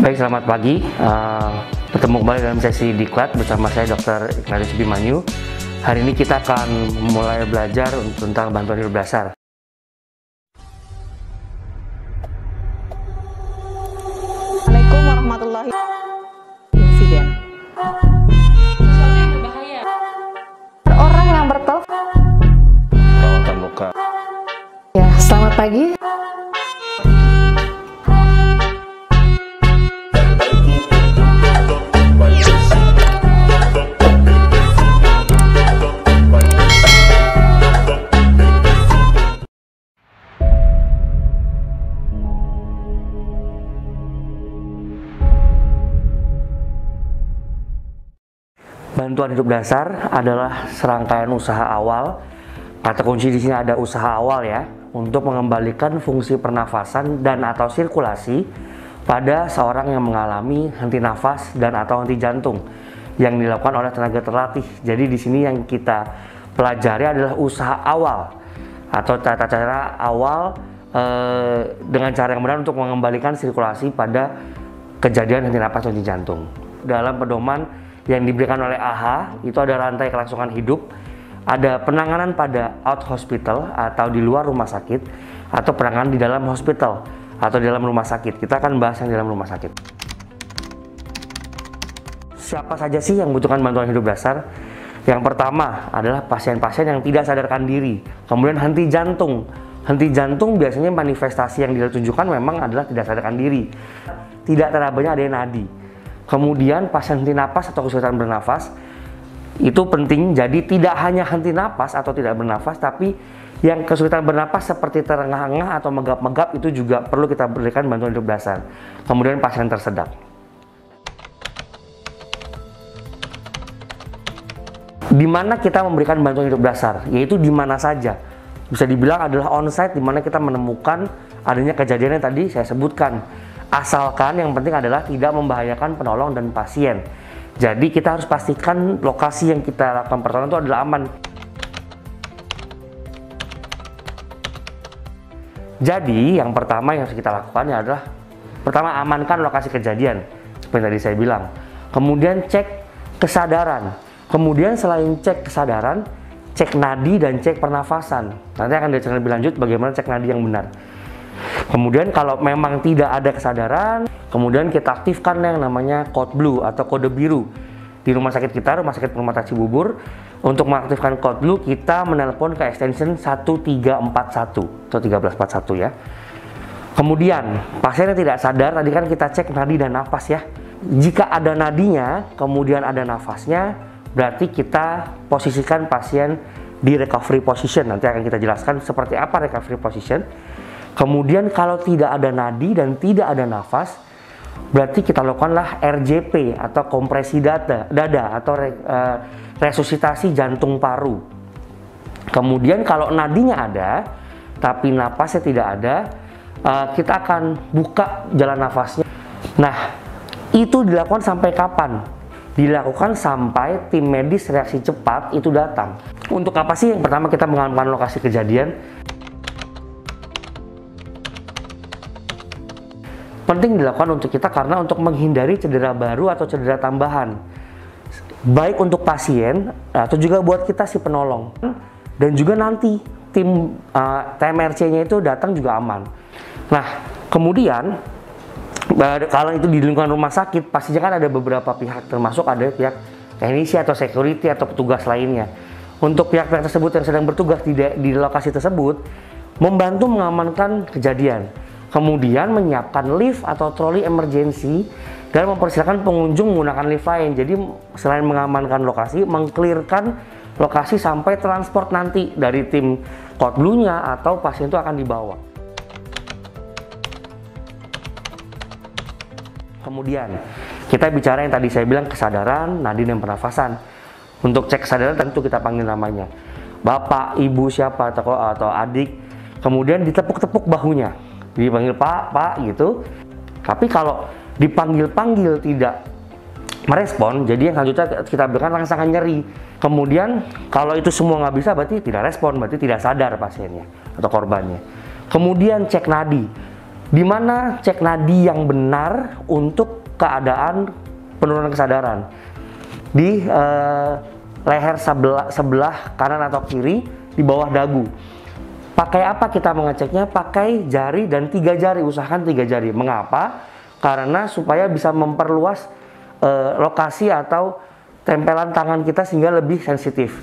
Baik, selamat pagi. Bertemu kembali dalam sesi Diklat bersama saya Dr. Ignatius Bimanyu. Hari ini kita akan mulai belajar tentang bantuan hidup dasar. Assalamualaikum warahmatullahi wabarakatuh. Insiden Sesuatu yang berbahaya. orang yang bertelepon. Perawatan luka. Ya, selamat pagi. Bantuan hidup dasar adalah serangkaian usaha awal. Kata kunci di sini ada usaha awal ya, untuk mengembalikan fungsi pernafasan dan atau sirkulasi pada seorang yang mengalami henti nafas dan atau henti jantung yang dilakukan oleh tenaga terlatih. Jadi di sini yang kita pelajari adalah usaha awal atau tata cara awal dengan cara yang benar untuk mengembalikan sirkulasi pada kejadian henti nafas dan henti jantung. Dalam pedoman yang diberikan oleh AHA itu ada rantai kelangsungan hidup, ada penanganan pada out hospital atau di luar rumah sakit, atau penanganan di dalam hospital atau di dalam rumah sakit. Kita akan bahas yang di dalam rumah sakit. Siapa saja sih yang membutuhkan bantuan hidup dasar? Yang pertama adalah pasien-pasien yang tidak sadarkan diri. Kemudian henti jantung. Henti jantung biasanya manifestasi yang ditunjukkan memang adalah tidak sadarkan diri. Tidak terabanya adanya nadi. Kemudian pasien henti napas atau kesulitan bernafas itu penting, jadi tidak hanya henti napas atau tidak bernafas, tapi yang kesulitan bernafas seperti terengah-engah atau megap-megap itu juga perlu kita berikan bantuan hidup dasar. Kemudian pasien tersedak. Di mana kita memberikan bantuan hidup dasar, yaitu di mana saja. Bisa dibilang adalah on-site, di mana kita menemukan adanya kejadian yang tadi saya sebutkan. Asalkan yang penting adalah tidak membahayakan penolong dan pasien. Jadi kita harus pastikan lokasi yang kita lakukan pertolongan itu adalah aman. Jadi yang pertama yang harus kita lakukan adalah pertama amankan lokasi kejadian seperti tadi saya bilang. Kemudian cek kesadaran. Kemudian selain cek kesadaran, cek nadi dan cek pernafasan. Nanti akan dijelaskan lebih lanjut bagaimana cek nadi yang benar. Kemudian kalau memang tidak ada kesadaran, kemudian kita aktifkan yang namanya code blue atau kode biru. Di rumah sakit kita, Rumah Sakit Permata Cibubur, untuk mengaktifkan code blue kita menelpon ke extension 1341 atau 1341 ya. Kemudian pasien yang tidak sadar, tadi kan kita cek nadi dan nafas ya. Jika ada nadinya, kemudian ada nafasnya, berarti kita posisikan pasien di recovery position. Nanti akan kita jelaskan seperti apa recovery position. Kemudian kalau tidak ada nadi dan tidak ada nafas, berarti kita lakukanlah RJP atau kompresi dada atau resusitasi jantung paru. Kemudian kalau nadinya ada, tapi nafasnya tidak ada, kita akan buka jalan nafasnya. Nah, itu dilakukan sampai kapan? Dilakukan sampai tim medis reaksi cepat itu datang. Untuk apa sih? Yang pertama kita mengamankan lokasi kejadian. Penting dilakukan untuk kita karena untuk menghindari cedera baru atau cedera tambahan, baik untuk pasien atau juga buat kita si penolong, dan juga nanti tim TMRC-nya itu datang juga aman. Nah, kemudian kalau itu di lingkungan rumah sakit, pastinya kan ada beberapa pihak, termasuk ada pihak teknisi atau security atau petugas lainnya. Untuk pihak-pihak tersebut yang sedang bertugas di lokasi tersebut, membantu mengamankan kejadian. Kemudian menyiapkan lift atau troli emergency dan mempersilakan pengunjung menggunakan lift lain. Jadi selain mengamankan lokasi, mengclearkan lokasi sampai transport nanti dari tim code blue-nya atau pasien itu akan dibawa. Kemudian kita bicara yang tadi saya bilang kesadaran, nadi dan pernafasan. Untuk cek kesadaran tentu kita panggil namanya. Bapak, ibu siapa atau adik. Kemudian ditepuk-tepuk bahunya. Dipanggil pak gitu. Tapi kalau dipanggil-panggil tidak merespon, jadi yang selanjutnya kita berikan rangsangan nyeri. Kemudian kalau itu semua nggak bisa, berarti tidak respon, berarti tidak sadar pasiennya atau korbannya. Kemudian cek nadi. Di mana cek nadi yang benar untuk keadaan penurunan kesadaran di leher sebelah kanan atau kiri di bawah dagu. Pakai apa kita mengeceknya? Pakai jari dan 3 jari, usahakan 3 jari. Mengapa? Karena supaya bisa memperluas lokasi atau tempelan tangan kita sehingga lebih sensitif.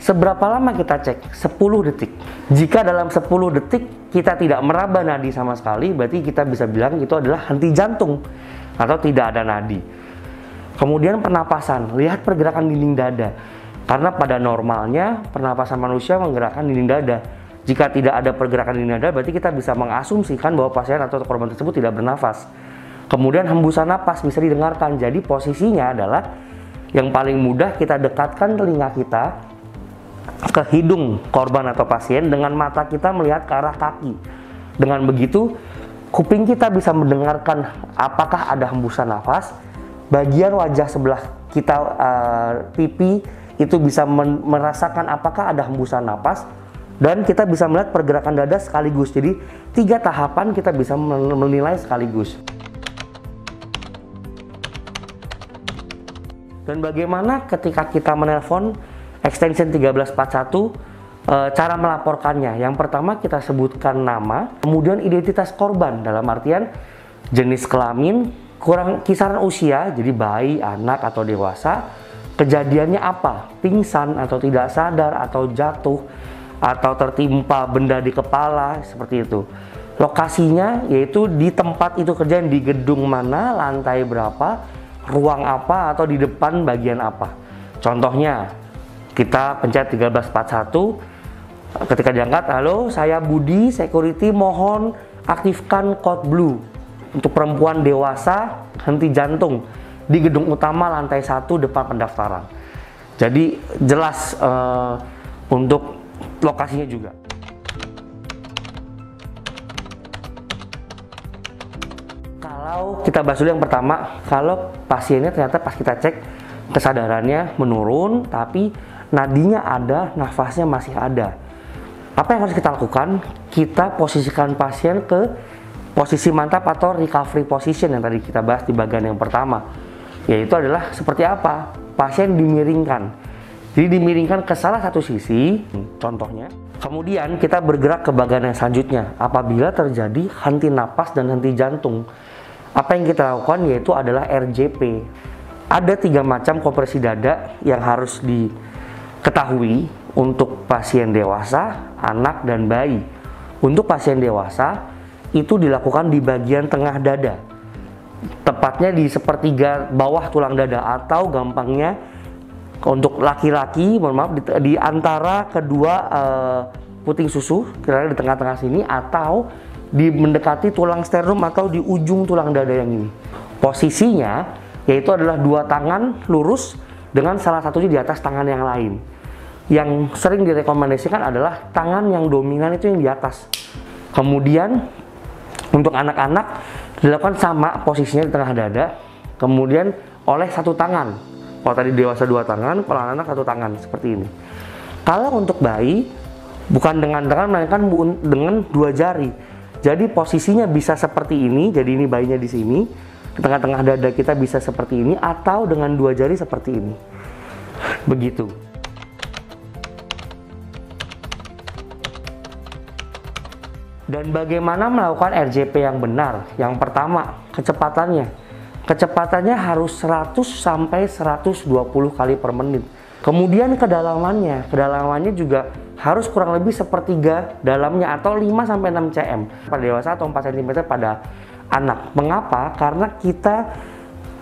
Seberapa lama kita cek? 10 detik. Jika dalam 10 detik kita tidak meraba nadi sama sekali, berarti kita bisa bilang itu adalah henti jantung atau tidak ada nadi. Kemudian pernapasan, lihat pergerakan dinding dada. Karena pada normalnya pernapasan manusia menggerakkan dinding dada. Jika tidak ada pergerakan dinding dada, berarti kita bisa mengasumsikan bahwa pasien atau korban tersebut tidak bernafas. Kemudian hembusan napas bisa didengarkan. Jadi posisinya adalah yang paling mudah kita dekatkan telinga kita ke hidung korban atau pasien dengan mata kita melihat ke arah kaki. Dengan begitu, kuping kita bisa mendengarkan apakah ada hembusan nafas. Bagian wajah sebelah kita, pipi, itu bisa merasakan apakah ada hembusan nafas. Dan kita bisa melihat pergerakan dada sekaligus. Jadi 3 tahapan kita bisa menilai sekaligus. Dan bagaimana ketika kita menelpon extension 1341, cara melaporkannya? Yang pertama kita sebutkan nama, kemudian identitas korban dalam artian jenis kelamin, kisaran usia, jadi bayi, anak, atau dewasa, kejadiannya apa, pingsan atau tidak sadar atau jatuh atau tertimpa benda di kepala, seperti itu. Lokasinya yaitu di tempat itu kejadian, di gedung mana, lantai berapa, ruang apa, atau di depan bagian apa. Contohnya kita pencet 1341, ketika diangkat, halo saya Budi, security, mohon aktifkan code blue untuk perempuan dewasa, henti jantung di gedung utama lantai 1 depan pendaftaran. Jadi jelas untuk lokasinya juga. Kalau kita bahas dulu yang pertama, kalau pasiennya ternyata pas kita cek kesadarannya menurun tapi nadinya ada, nafasnya masih ada. Apa yang harus kita lakukan? Kita posisikan pasien ke posisi mantap atau recovery position yang tadi kita bahas di bagian yang pertama. Yaitu adalah seperti apa? Pasien dimiringkan. Jadi dimiringkan ke salah satu sisi, contohnya. Kemudian kita bergerak ke bagian yang selanjutnya. Apabila terjadi henti napas dan henti jantung, apa yang kita lakukan yaitu adalah RJP. Ada 3 macam kompresi dada yang harus diketahui untuk pasien dewasa, anak, dan bayi. Untuk pasien dewasa, itu dilakukan di bagian tengah dada. Tepatnya di sepertiga bawah tulang dada, atau gampangnya untuk laki-laki, mohon maaf, di antara kedua puting susu, kira-kira di tengah-tengah sini, atau di mendekati tulang sternum atau di ujung tulang dada yang ini. Posisinya yaitu adalah 2 tangan lurus dengan salah satunya di atas tangan yang lain. Yang sering direkomendasikan adalah tangan yang dominan itu yang di atas. Kemudian untuk anak-anak dilakukan sama posisinya di tengah dada, kemudian oleh 1 tangan. Kalau tadi dewasa 2 tangan, kalau anak 1 tangan, seperti ini. Kalau untuk bayi, bukan dengan tangan, melainkan dengan 2 jari. Jadi posisinya bisa seperti ini, jadi ini bayinya di sini, di tengah-tengah dada kita bisa seperti ini, atau dengan 2 jari seperti ini. Begitu. Dan bagaimana melakukan RJP yang benar? Yang pertama, kecepatannya. Kecepatannya harus 100 sampai 120 kali per menit. Kemudian kedalamannya. Kedalamannya juga harus kurang lebih sepertiga dalamnya atau 5 sampai 6 cm pada dewasa atau 4 cm pada anak. Mengapa? Karena kita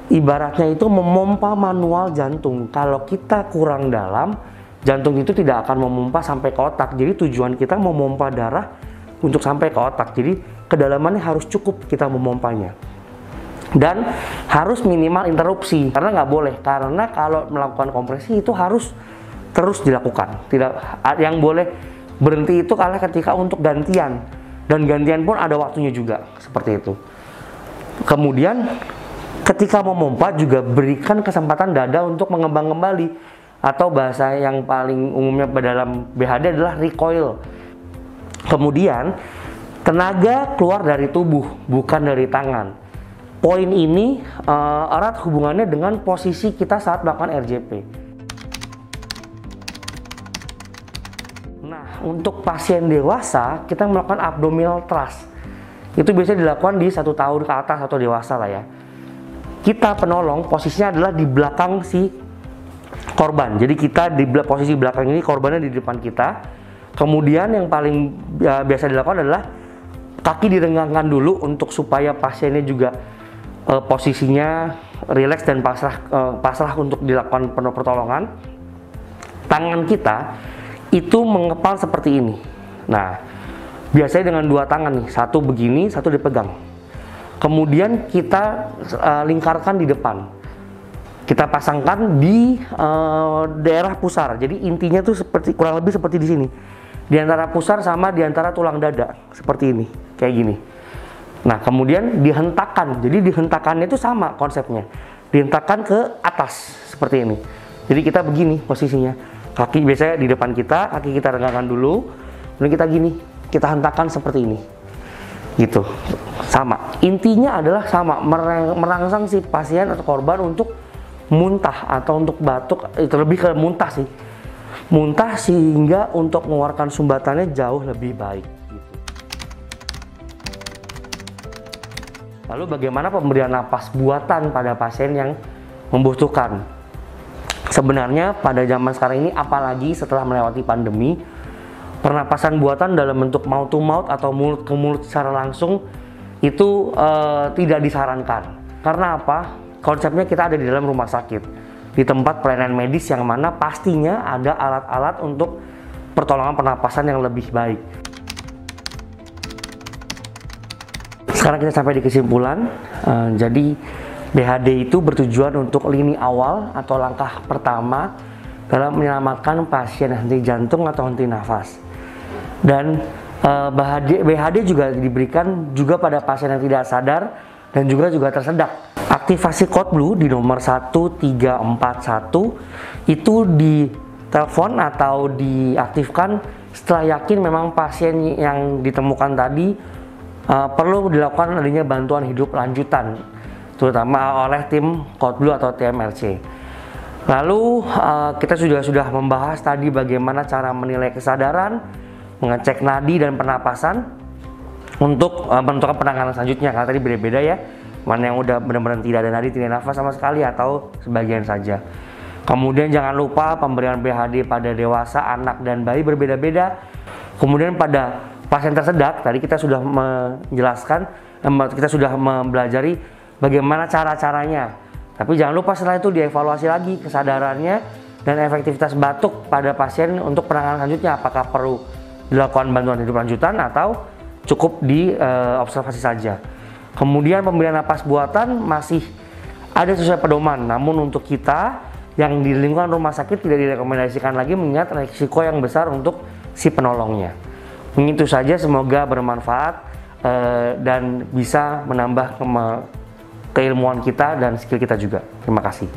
ibaratnya itu memompa manual jantung. Kalau kita kurang dalam, jantung itu tidak akan memompa sampai ke otak. Jadi tujuan kita memompa darah untuk sampai ke otak. Jadi kedalamannya harus cukup kita memompanya. Dan harus minimal interupsi, karena nggak boleh. Karena kalau melakukan kompresi itu harus terus dilakukan. Tidak, yang boleh berhenti itu adalah ketika untuk gantian. Dan gantian pun ada waktunya juga, seperti itu. Kemudian ketika memompa juga berikan kesempatan dada untuk mengembang kembali, atau bahasa yang paling umumnya dalam BHD adalah recoil. Kemudian Tenaga keluar dari tubuh, bukan dari tangan. Poin ini erat hubungannya dengan posisi kita saat melakukan RJP. Nah, untuk pasien dewasa, kita melakukan abdominal thrust. Itu biasanya dilakukan di 1 tahun ke atas atau dewasa lah ya. Kita penolong posisinya adalah di belakang si korban. Jadi kita di posisi belakang ini, korbannya di depan kita. Kemudian yang paling biasa dilakukan adalah kaki direnggangkan dulu untuk supaya pasiennya juga posisinya rileks dan pasrah untuk dilakukan pertolongan. Tangan kita itu mengepal seperti ini. Nah, biasanya dengan 2 tangan nih, satu begini, satu dipegang. Kemudian kita lingkarkan di depan. Kita pasangkan di daerah pusar. Jadi intinya tuh seperti kurang lebih seperti di sini. Di antara pusar sama di antara tulang dada, seperti ini, kayak gini. Nah, kemudian dihentakkan. Jadi dihentakannya itu sama konsepnya. Dihentakkan ke atas seperti ini. Jadi kita begini posisinya. Kaki biasanya di depan kita, kaki kita renggangkan dulu. Kemudian kita gini, kita hentakkan seperti ini. Gitu. Sama. Intinya adalah sama, merangsang si pasien atau korban untuk muntah atau untuk batuk. Itu lebih ke muntah sih. Muntah sehingga untuk mengeluarkan sumbatannya jauh lebih baik. Lalu bagaimana pemberian napas buatan pada pasien yang membutuhkan? Sebenarnya pada zaman sekarang ini, apalagi setelah melewati pandemi, pernapasan buatan dalam bentuk mouth to mouth atau mulut ke mulut secara langsung itu tidak disarankan. Karena apa? Konsepnya kita ada di dalam rumah sakit, di tempat pelayanan medis yang mana pastinya ada alat-alat untuk pertolongan pernapasan yang lebih baik. Sekarang kita sampai di kesimpulan. Jadi BHD itu bertujuan untuk lini awal atau langkah pertama dalam menyelamatkan pasien henti jantung atau henti nafas. Dan BHD juga diberikan juga pada pasien yang tidak sadar dan juga tersedak. Aktivasi Code Blue di nomor 1341 itu ditelepon atau diaktifkan setelah yakin memang pasien yang ditemukan tadi perlu dilakukan adanya bantuan hidup lanjutan, terutama oleh tim Code Blue atau TMRC. Lalu kita sudah membahas tadi bagaimana cara menilai kesadaran, mengecek nadi dan pernapasan untuk menentukan penanganan selanjutnya. Karena tadi beda-beda ya, mana yang udah benar-benar tidak ada nadi, tidak nafas sama sekali atau sebagian saja. Kemudian jangan lupa pemberian BHD pada dewasa, anak dan bayi berbeda-beda. Kemudian pada pasien tersedak, tadi kita sudah menjelaskan, kita sudah mempelajari bagaimana cara-caranya. Tapi jangan lupa setelah itu dievaluasi lagi kesadarannya dan efektivitas batuk pada pasien untuk penanganan selanjutnya. Apakah perlu dilakukan bantuan hidup lanjutan atau cukup diobservasi saja. Kemudian pemberian napas buatan masih ada sesuai pedoman, namun untuk kita yang di lingkungan rumah sakit tidak direkomendasikan lagi mengingat risiko yang besar untuk si penolongnya. Itu saja, semoga bermanfaat dan bisa menambah keilmuan kita dan skill kita juga. Terima kasih.